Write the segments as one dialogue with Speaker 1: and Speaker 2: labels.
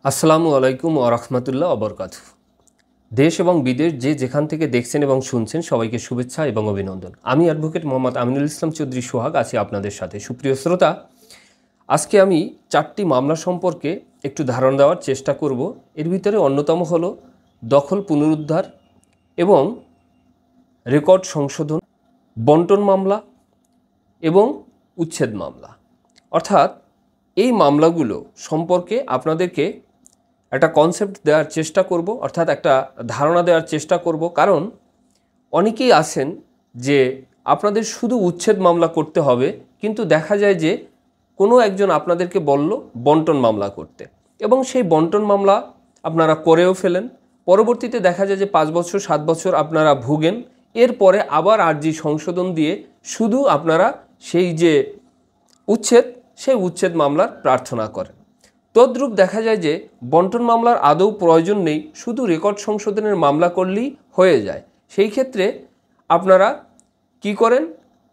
Speaker 1: আসসালামু আলাইকুম ওয়া রাহমাতুল্লাহ ওয়া বারাকাতুহু। দেশ এবং বিদেশ যে যেখান থেকে দেখছেন এবং শুনছেন সবাইকে শুভেচ্ছা এবং অভিনন্দন। আমি অ্যাডভোকেট মোহাম্মদ আমিনুল ইসলাম চৌধুরী সোহাগ আছি আপনাদের সাথে। সুপ্রিয় শ্রোতা, আজকে আমি 4টি মামলা সম্পর্কে একটু ধারণা দেওয়ার চেষ্টা করব। এর ভিতরে অন্যতম হলো দখল পুনরুদ্ধার এবং রেকর্ড সংশোধন, বন্টন মামলা এবং উচ্ছেদ মামলা। অর্থাৎ এই মামলাগুলো সম্পর্কে আপনাদেরকে একটা কনসেপ্ট দেওয়ার চেষ্টা করব, অর্থাৎ একটা ধারণা দেওয়ার চেষ্টা করব। কারণ অনেকেই আছেন যে আপনাদের শুধু উচ্ছেদ মামলা করতে হবে, কিন্তু দেখা যায় যে কোনো একজন আপনাদেরকে বলল বন্টন মামলা করতে, এবং সেই বন্টন মামলা আপনারা করেও ফেলেন। পরবর্তীতে দেখা যায় যে 5 বছর 7 বছর আপনারা ভুগেন। এরপরে আবার আর্জি সংশোধন দিয়ে শুধু আপনারা সেই যে সেই উচ্ছেদ মামলার প্রার্থনা করেন। তদ্রূপ দেখা যায় যে বন্টন মামলার আদৌ প্রয়োজন নেই, শুধু রেকর্ড সংশোধনের মামলা করলেই হয়ে যায়। সেই ক্ষেত্রে আপনারা কি করেন,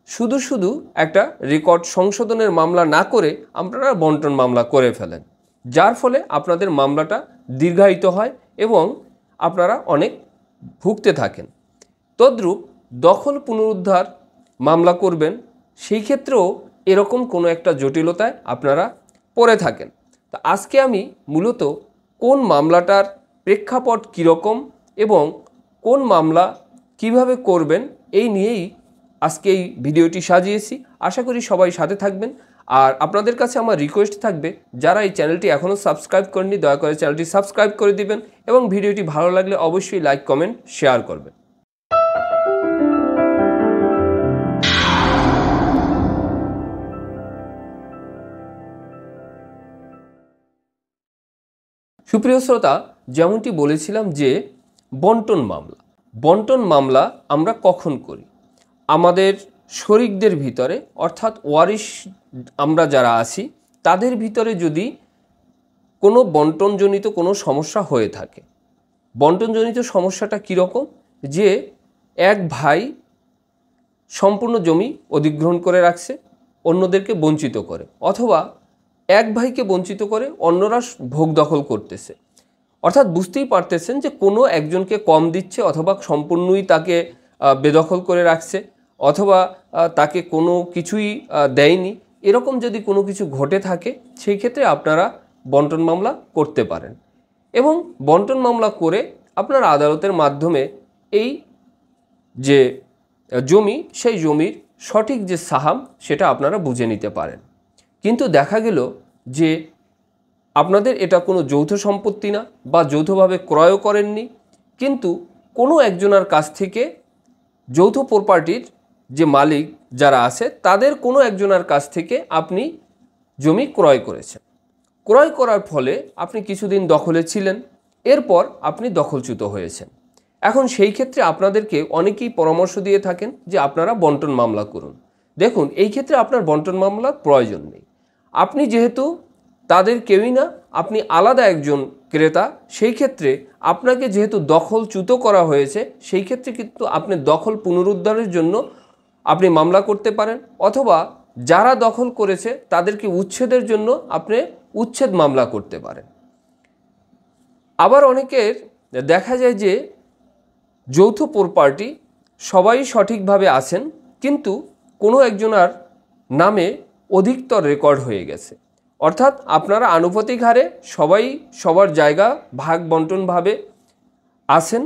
Speaker 1: শুধু একটা রেকর্ড সংশোধনের মামলা না করে আপনারা বন্টন মামলা করে ফেলেন, যার ফলে আপনাদের মামলাটা দীর্ঘায়িত হয় এবং আপনারা অনেক ভুগতে থাকেন। তদ্রূপ দখল পুনরুদ্ধার মামলা করবেন, সেই ক্ষেত্রেও এরকম কোনো একটা জটিলতায় আপনারা পড়ে থাকেন। তো আজকে আমি মূলত কোন মামলাটার প্রেক্ষাপট কীরকম এবং কোন মামলা কিভাবে করবেন এই নিয়েই আজকে এই ভিডিওটি সাজিয়েছি। আশা করি সবাই সাথে থাকবেন। আর আপনাদের কাছে আমার রিকোয়েস্ট থাকবে, যারা এই চ্যানেলটি এখনও সাবস্ক্রাইব করেননি দয়া করে চ্যানেলটি সাবস্ক্রাইব করে দিবেন এবং ভিডিওটি ভালো লাগলে অবশ্যই লাইক কমেন্ট শেয়ার করবেন। সুপ্রিয় শ্রোতা, যেমনটি বলেছিলাম যে বন্টন মামলা আমরা কখন করি? আমাদের শরিকদের ভিতরে, অর্থাৎ ওয়ারিশ আমরা যারা আছি তাদের ভিতরে যদি কোনো বন্টনজনিত কোনো সমস্যা হয়ে থাকে। বন্টনজনিত সমস্যাটা কীরকম? যে এক ভাই সম্পূর্ণ জমি অধিগ্রহণ করে রাখছে, অন্যদেরকে বঞ্চিত করে, অথবা এক ভাইকে বঞ্চিত করে অন্যরা ভোগ দখল করতেছে। অর্থাৎ বুঝতেই পারতেছেন যে কোনো একজনকে কম দিচ্ছে, অথবা সম্পূর্ণই তাকে বেদখল করে রাখছে, অথবা তাকে কোনো কিছুই দেয়নি। এরকম যদি কোনো কিছু ঘটে থাকে, সেই ক্ষেত্রে আপনারা বন্টন মামলা করতে পারেন এবং বন্টন মামলা করে আপনারা আদালতের মাধ্যমে এই যে জমি, সেই জমির সঠিক যে সাহাম সেটা আপনারা বুঝে নিতে পারেন। কিন্তু দেখা গেল যে আপনাদের এটা কোনো যৌথ সম্পত্তি না, বা যৌথভাবে ক্রয়ও করেননি, কিন্তু কোনো একজনের কাছ থেকে যৌথ প্রপার্টির যে মালিক যারা আছে তাদের কোনো একজনের কাছ থেকে আপনি জমি ক্রয় করেছেন। ক্রয় করার ফলে আপনি কিছুদিন দখলে ছিলেন, এরপর আপনি দখলচ্যুত হয়েছেন। এখন সেই ক্ষেত্রে আপনাদেরকে অনেকেই পরামর্শ দিয়ে থাকেন যে আপনারা বন্টন মামলা করুন। দেখুন, এই ক্ষেত্রে আপনার বন্টন মামলার প্রয়োজন নেই। আপনি যেহেতু তাদের কেউই না, আপনি আলাদা একজন ক্রেতা, সেই ক্ষেত্রে আপনাকে যেহেতু দখলচ্যুত করা হয়েছে, সেই ক্ষেত্রে কিন্তু আপনি দখল পুনরুদ্ধারের জন্য আপনি মামলা করতে পারেন, অথবা যারা দখল করেছে তাদেরকে উচ্ছেদের জন্য আপনি উচ্ছেদ মামলা করতে পারেন। আবার অনেকের দেখা যায় যে যৌথ প্রপার্টি সবাই সঠিকভাবে আছেন, কিন্তু কোনো একজনের নামে অধিকতর রেকর্ড হয়ে গেছে। অর্থাৎ আপনারা আনুপাতিক হারে সবাই সবার জায়গা ভাগ বন্টনভাবে আছেন,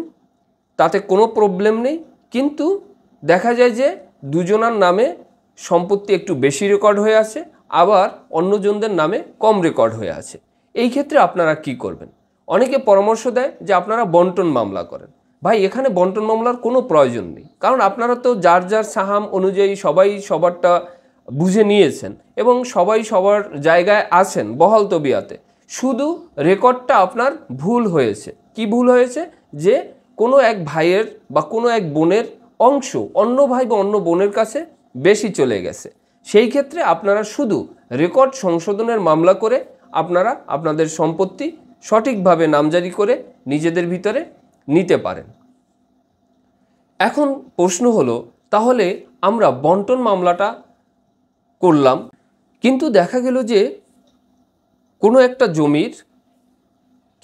Speaker 1: তাতে কোনো প্রবলেম নেই, কিন্তু দেখা যায় যে দুজনার নামে সম্পত্তি একটু বেশি রেকর্ড হয়ে আছে, আবার অন্যজনদের নামে কম রেকর্ড হয়ে আছে। এই ক্ষেত্রে আপনারা কি করবেন? অনেকে পরামর্শ দেয় যে আপনারা বন্টন মামলা করেন। ভাই, এখানে বন্টন মামলার কোনো প্রয়োজন নেই, কারণ আপনারা তো যার যার সাহাম অনুযায়ী সবাই সবারটা বুঝে নিয়েছেন এবং সবাই সবার জায়গায় আছেন বহাল তবিয়াতে। শুধু রেকর্ডটা আপনার ভুল হয়েছে। কি ভুল হয়েছে? যে কোনো এক ভাইয়ের বা কোনো এক বোনের অংশ অন্য ভাই বা অন্য বোনের কাছে বেশি চলে গেছে। সেই ক্ষেত্রে আপনারা শুধু রেকর্ড সংশোধনের মামলা করে আপনারা আপনাদের সম্পত্তি সঠিকভাবে নামজারি করে নিজেদের ভিতরে নিতে পারেন। এখন প্রশ্ন হলো, তাহলে আমরা বন্টন মামলাটা করলাম, কিন্তু দেখা গেল যে কোনো একটা জমির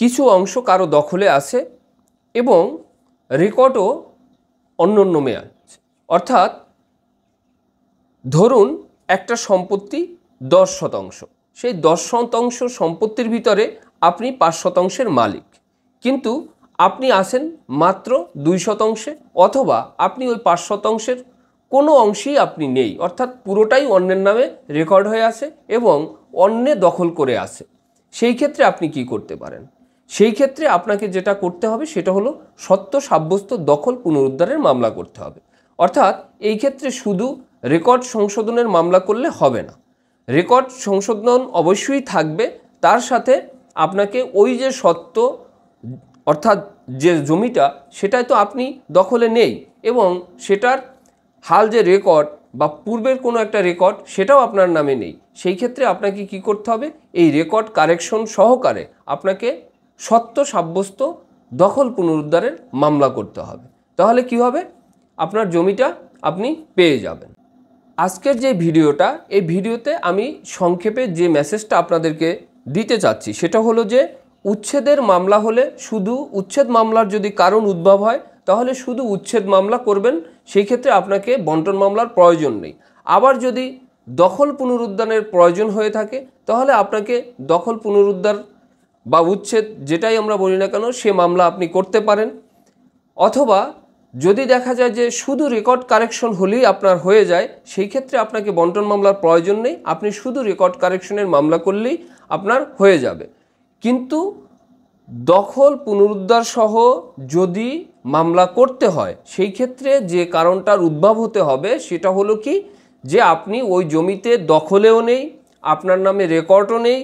Speaker 1: কিছু অংশ কারো দখলে আছে এবং রেকর্ডও অন্য নামে আছে। অর্থাৎ ধরুন একটা সম্পত্তি 10%, সেই 10% সম্পত্তির ভিতরে আপনি 5%-এর মালিক, কিন্তু আপনি আছেন মাত্র 2%, অথবা আপনি ওই 5%-এর কোনো অংশেই আপনি নেই, অর্থাৎ পুরোটাই অন্যের নামে রেকর্ড হয়ে আছে এবং অন্যে দখল করে আছে। সেই ক্ষেত্রে আপনি কি করতে পারেন? সেই ক্ষেত্রে আপনাকে যেটা করতে হবে সেটা হলো সত্য সাব্যস্ত দখল পুনরুদ্ধারের মামলা করতে হবে। অর্থাৎ এই ক্ষেত্রে শুধু রেকর্ড সংশোধনের মামলা করলে হবে না, রেকর্ড সংশোধন অবশ্যই থাকবে, তার সাথে আপনাকে ওই যে সত্য অর্থাৎ যে জমিটা সেটাই তো আপনি দখলে নেই এবং সেটার হাল যে রেকর্ড বা পূর্বের কোনো একটা রেকর্ড সেটাও আপনার নামে নেই। সেই ক্ষেত্রে আপনাকে কি করতে হবে? এই রেকর্ড কারেকশন সহকারে আপনাকে সত্য সাব্যস্ত দখল পুনরুদ্ধারের মামলা করতে হবে। তাহলে কি হবে? আপনার জমিটা আপনি পেয়ে যাবেন। আজকের যে ভিডিওটা, এই ভিডিওতে আমি সংক্ষেপে যে মেসেজটা আপনাদেরকে দিতে চাচ্ছি সেটা হলো যে উচ্ছেদের মামলা হলে শুধু উচ্ছেদ মামলার যদি কারণ উদ্ভব হয় তাহলে শুধু উচ্ছেদ মামলা করবেন, সেই ক্ষেত্রে আপনাকে বন্টন মামলার প্রয়োজন নেই। আবার যদি দখল পুনরুদ্ধারের প্রয়োজন হয়ে থাকে তাহলে আপনাকে দখল পুনরুদ্ধার বা উচ্ছেদ যেটাই আমরা বলি না কেন সে মামলা আপনি করতে পারেন। অথবা যদি দেখা যায় যে শুধু রেকর্ড কারেকশন হলেই আপনার হয়ে যায়, সেই ক্ষেত্রে আপনাকে বন্টন মামলার প্রয়োজন নেই, আপনি শুধু রেকর্ড কারেকশনের মামলা করলেই আপনার হয়ে যাবে। কিন্তু দখল পুনরুদ্ধার সহ যদি মামলা করতে হয় সেই ক্ষেত্রে যে কারণটার উদ্ভব হতে হবে সেটা হলো কি, যে আপনি ওই জমিতে দখলেও নেই, আপনার নামে রেকর্ডও নেই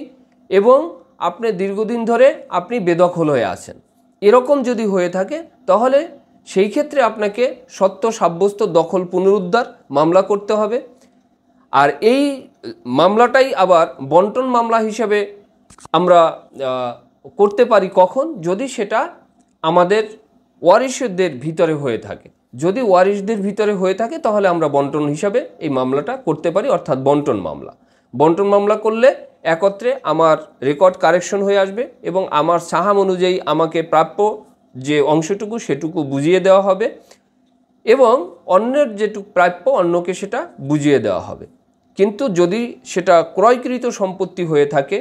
Speaker 1: এবং আপনি দীর্ঘদিন ধরে আপনি বেদখল হয়ে আছেন। এরকম যদি হয়ে থাকে তাহলে সেই ক্ষেত্রে আপনাকে সত্য সাব্যস্ত দখল পুনরুদ্ধার মামলা করতে হবে। আর এই মামলাটাই আবার বন্টন মামলা হিসেবে আমরা করতে পারি কখন? যদি সেটা আমাদের ওয়ারিশদের ভিতরে হয়ে থাকে। যদি ওয়ারিশদের ভিতরে হয়ে থাকে তাহলে আমরা বন্টন হিসাবে এই মামলাটা করতে পারি, অর্থাৎ বন্টন মামলা। বন্টন মামলা করলে একত্রে আমার রেকর্ড কারেকশন হয়ে আসবে এবং আমার সাহাম অনুযায়ী আমাকে প্রাপ্য যে অংশটুকু সেটুকু বুঝিয়ে দেওয়া হবে এবং অন্যের যেটুকু প্রাপ্য অন্যকে সেটা বুঝিয়ে দেওয়া হবে। কিন্তু যদি সেটা ক্রয়কৃত সম্পত্তি হয়ে থাকে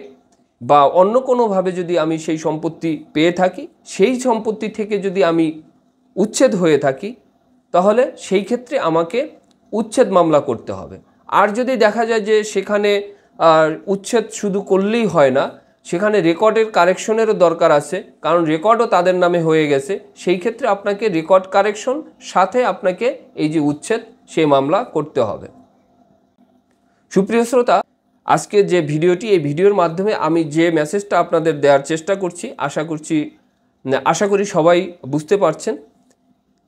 Speaker 1: বা অন্য কোনোভাবে যদি আমি সেই সম্পত্তি পেয়ে থাকি, সেই সম্পত্তি থেকে যদি আমি উচ্ছেদ হয়ে থাকি তাহলে সেই ক্ষেত্রে আমাকে উচ্ছেদ মামলা করতে হবে। আর যদি দেখা যায় যে সেখানে উচ্ছেদ শুধু করলেই হয় না, সেখানে রেকর্ডের কারেকশনেরও দরকার আছে, কারণ রেকর্ডও তাদের নামে হয়ে গেছে, সেই ক্ষেত্রে আপনাকে রেকর্ড কারেকশন সাথে আপনাকে এই যে উচ্ছেদ সেই মামলা করতে হবে। সুপ্রিয় শ্রোতা, আজকে যে ভিডিওটি, এই ভিডিওর মাধ্যমে আমি যে মেসেজটা আপনাদের দেওয়ার চেষ্টা করছি আশা করি সবাই বুঝতে পারছেন।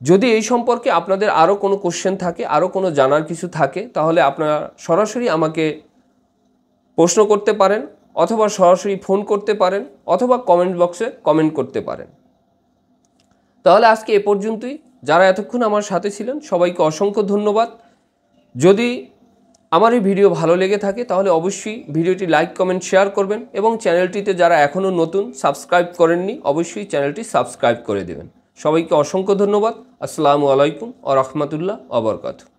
Speaker 1: যদি এই সম্পর্কে আপনাদের আরও কোনো কোশ্চেন থাকে, আরও কোনো জানার কিছু থাকে, তাহলে আপনারা সরাসরি আমাকে প্রশ্ন করতে পারেন অথবা সরাসরি ফোন করতে পারেন অথবা কমেন্ট বক্সে কমেন্ট করতে পারেন। তাহলে আজকে এ পর্যন্তই। যারা এতক্ষণ আমার সাথে ছিলেন সবাইকে অসংখ্য ধন্যবাদ। যদি আমার এই ভিডিও ভালো লেগে থাকে তাহলে অবশ্যই ভিডিওটি লাইক কমেন্ট শেয়ার করবেন এবং চ্যানেলটিতে যারা এখনও নতুন সাবস্ক্রাইব করেননি অবশ্যই চ্যানেলটি সাবস্ক্রাইব করে দেবেন। সবাইকে অসংখ্য ধন্যবাদ। আসসালামু আলাইকুম ওয়া রাহমাতুল্লাহ ওয়া বারাকাতুহু।